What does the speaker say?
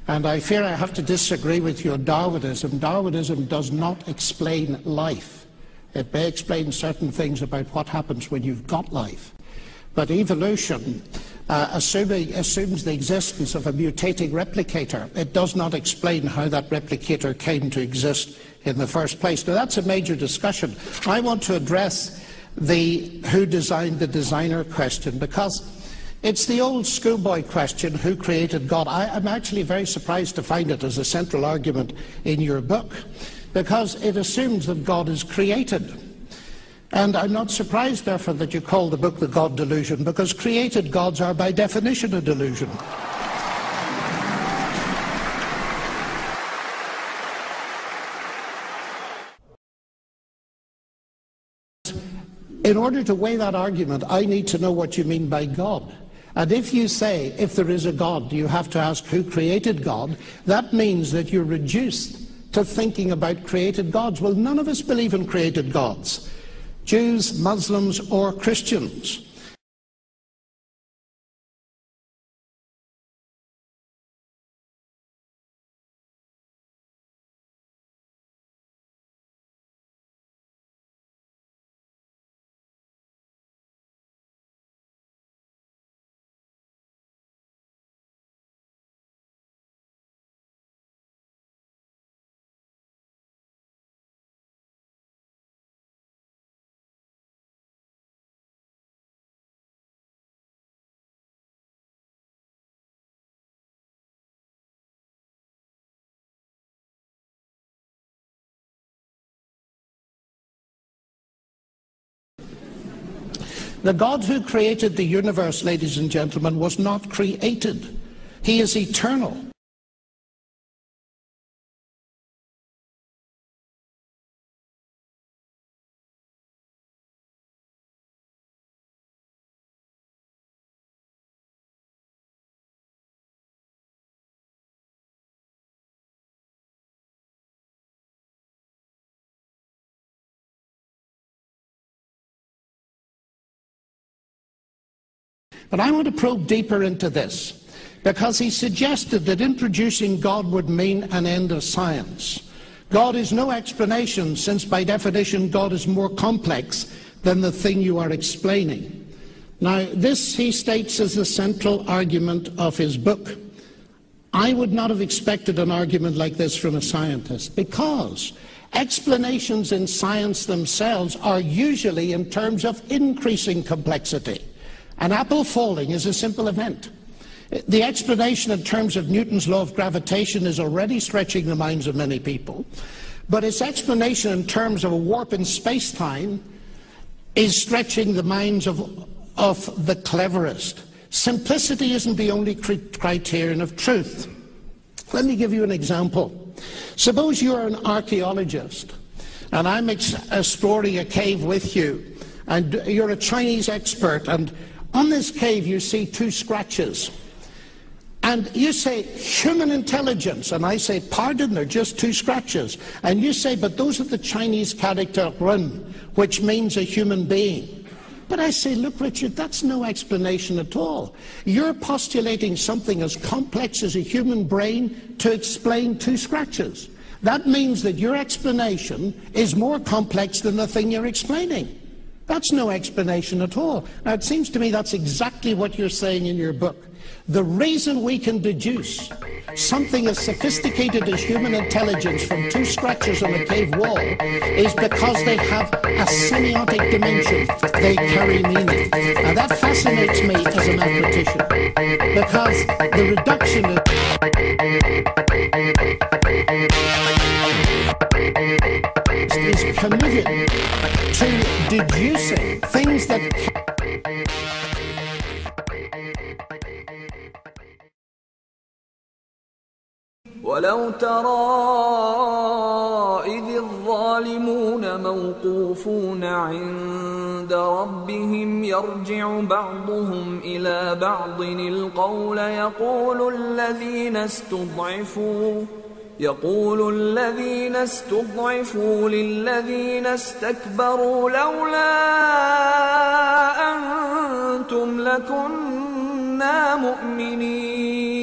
And I fear I have to disagree with you on Darwinism. Darwinism does not explain life. It may explain certain things about what happens when you've got life. But evolution assumes the existence of a mutating replicator. It does not explain how that replicator came to exist in the first place. Now, that's a major discussion. I want to address the who designed the designer question, because it's the old schoolboy question, who created God? I'm actually very surprised to find it as a central argument in your book, because it assumes that God is created. And I'm not surprised, therefore, that you call the book The God Delusion, because created gods are by definition a delusion. In order to weigh that argument, I need to know what you mean by God. And if you say, if there is a God, you have to ask who created God, that means that you're reduced to thinking about created gods. Well, none of us believe in created gods. Jews, Muslims, or Christians. The God who created the universe, ladies and gentlemen, was not created. He is eternal. But I want to probe deeper into this, because he suggested that introducing God would mean an end of science. God is no explanation, since by definition God is more complex than the thing you are explaining. Now, this, he states, is the central argument of his book. I would not have expected an argument like this from a scientist, because explanations in science themselves are usually in terms of increasing complexity. An apple falling is a simple event. The explanation in terms of Newton's law of gravitation is already stretching the minds of many people, but its explanation in terms of a warp in space-time is stretching the minds of the cleverest. Simplicity isn't the only criterion of truth. Let me give you an example. Suppose you're an archaeologist, and I'm exploring a cave with you, and you're a Chinese expert, and on this cave you see two scratches. And you say, human intelligence. And I say, pardon, they're just two scratches. And you say, but those are the Chinese character run, which means a human being. But I say, look, Richard, that's no explanation at all. You're postulating something as complex as a human brain to explain two scratches. That means that your explanation is more complex than the thing you're explaining. That's no explanation at all. Now, it seems to me that's exactly what you're saying in your book. The reason we can deduce something as sophisticated as human intelligence from two scratches on a cave wall is because they have a semiotic dimension. They carry meaning. And that fascinates me as a mathematician, because the reduction is committed to deducing things that... ولو ترى إذ الظالمون موقوفون عند ربهم يرجع بعضهم إلى بعض القول يقول الذين استضعفوا للذين استكبروا لولا أنتم لكنا مؤمنين